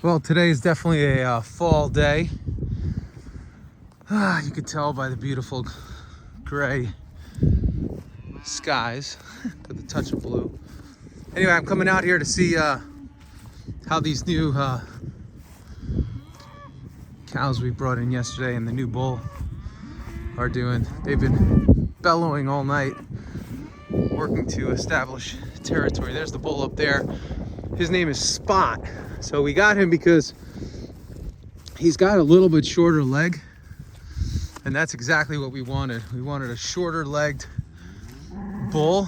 Well, today is definitely a fall day. You can tell by the beautiful gray skies with a touch of blue. Anyway, I'm coming out here to see how these new cows we brought in yesterday and the new bull are doing. They've been bellowing all night, working to establish territory. There's the bull up there. His name is Spot. So we got him because he's got a little bit shorter leg, and that's exactly what we wanted. We wanted a shorter legged bull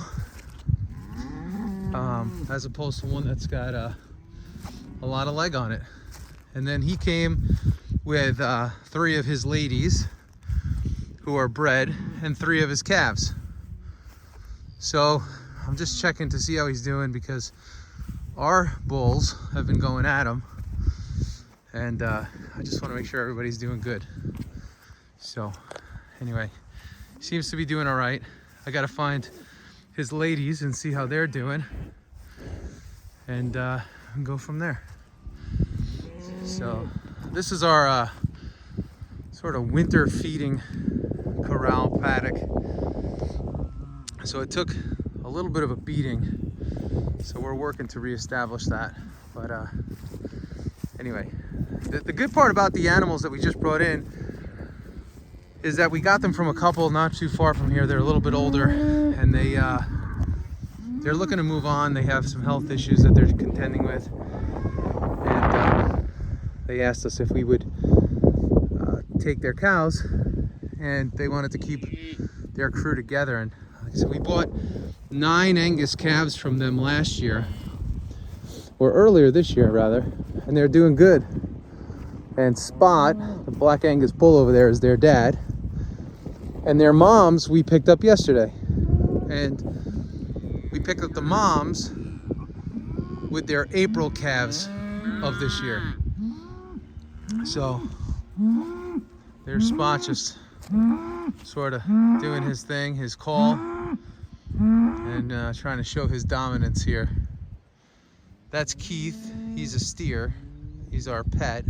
as opposed to one that's got a lot of leg on it. And then he came with 3 of his ladies who are bred and 3 of his calves. So I'm just checking to see how he's doing because our bulls have been going at him, and I just want to make sure everybody's doing good. So anyway, seems to be doing all right. I got to find his ladies and see how they're doing, and go from there. So this is our sort of winter feeding corral paddock. So it took a little bit of a beating, so we're working to reestablish that. But anyway, the good part about the animals that we just brought in is that we got them from a couple not too far from here. They're a little bit older, and they're looking to move on. They have some health issues that they're contending with, and they asked us if we would take their cows, and they wanted to keep their crew together. And so we bought 9 Angus calves from them last year, or earlier this year rather, and they're doing good. And Spot, the Black Angus bull over there, is their dad, and their moms we picked up yesterday. And we picked up the moms with their April calves of this year. So there's Spot just sort of doing his thing, his call, and trying to show his dominance here. That's Keith. He's a steer. He's our pet,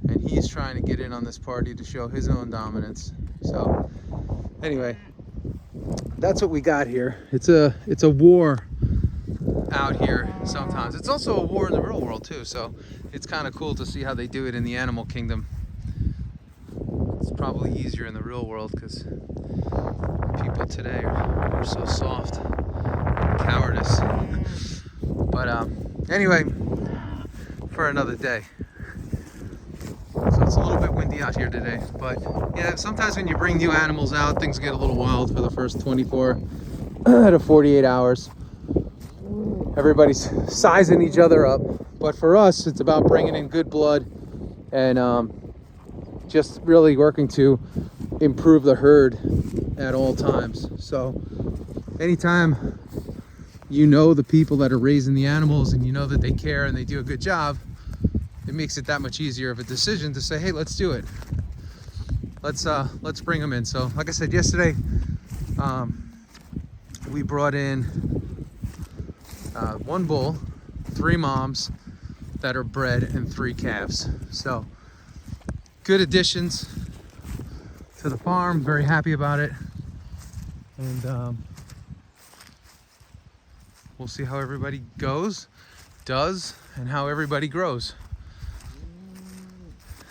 and he's trying to get in on this party to show his own dominance. So anyway, that's what we got here. It's a war out here sometimes. It's also a war in the real world too, so it's kind of cool to see how they do it in the animal kingdom. It's probably easier in the real world because people today are so soft, cowardice. But anyway, for another day. So it's a little bit windy out here today, but yeah, sometimes when you bring new animals out, things get a little wild for the first 24 to 48 hours. Everybody's sizing each other up, but for us, it's about bringing in good blood and just really working to improve the herd at all times. So anytime you know the people that are raising the animals and you know that they care and they do a good job, it makes it that much easier of a decision to say, hey, let's do it. Let's bring them in. So like I said yesterday, we brought in 1 bull, 3 moms that are bred, and 3 calves. So good additions to the farm. Very happy about it, and we'll see how everybody does, and how everybody grows.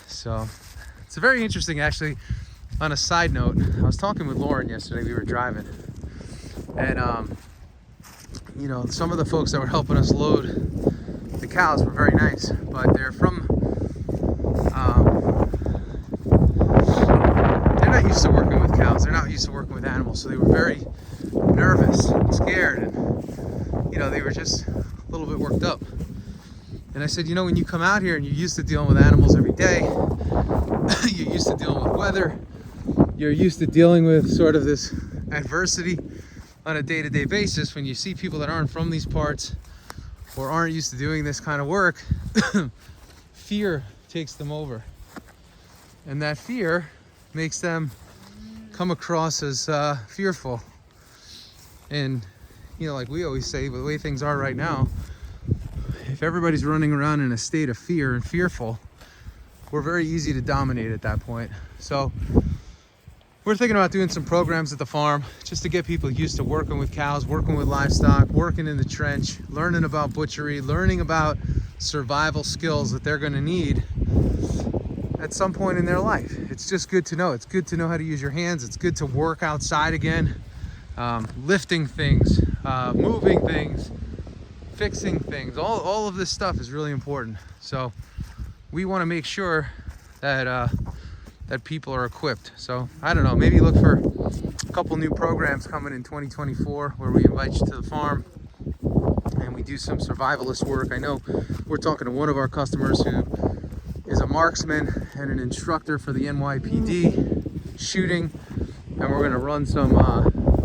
So it's very interesting, actually. On a side note, I was talking with Lauren yesterday. We were driving, and you know, some of the folks that were helping us load the cows were very nice, but they're from they're not used to working with cows. They're not used to working with animals, so they were very nervous and scared, and you know, they were just a little bit worked up. And I said, you know, when you come out here and you're used to dealing with animals every day, you're used to dealing with weather, you're used to dealing with sort of this adversity on a day-to-day basis, when you see people that aren't from these parts or aren't used to doing this kind of work, fear takes them over. And that fear makes them come across as fearful. And, you know, like we always say, the way things are right now, if everybody's running around in a state of fear and fearful, we're very easy to dominate at that point. So we're thinking about doing some programs at the farm just to get people used to working with cows, working with livestock, working in the trench, learning about butchery, learning about survival skills that they're going to need at some point in their life. It's just good to know. It's good to know how to use your hands. It's good to work outside again, lifting things, moving things, fixing things. All of this stuff is really important. So we want to make sure that that people are equipped. So I don't know, maybe look for a couple new programs coming in 2024 where we invite you to the farm and we do some survivalist work. I know we're talking to one of our customers who is a marksman and an instructor for the NYPD shooting, and we're going to run some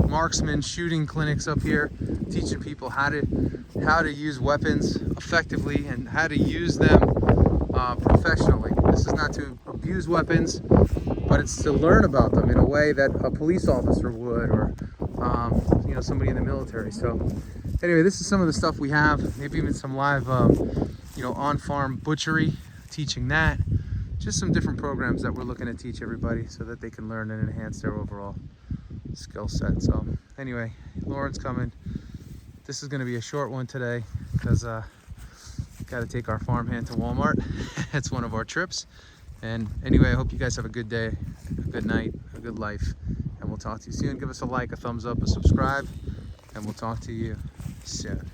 marksman shooting clinics up here, teaching people how to use weapons effectively and how to use them professionally. This is not to abuse weapons, but it's to learn about them in a way that a police officer would, or you know, somebody in the military. So anyway, this is some of the stuff we have. Maybe even some live you know, on-farm butchery, teaching that. Just some different programs that we're looking to teach everybody so that they can learn and enhance their overall skill set. So anyway, Lauren's coming. This is going to be a short one today because got to take our farmhand to Walmart. It's one of our trips. And anyway, I hope you guys have a good day, a good night, a good life, and we'll talk to you soon. Give us a like, a thumbs up, a subscribe, and we'll talk to you soon.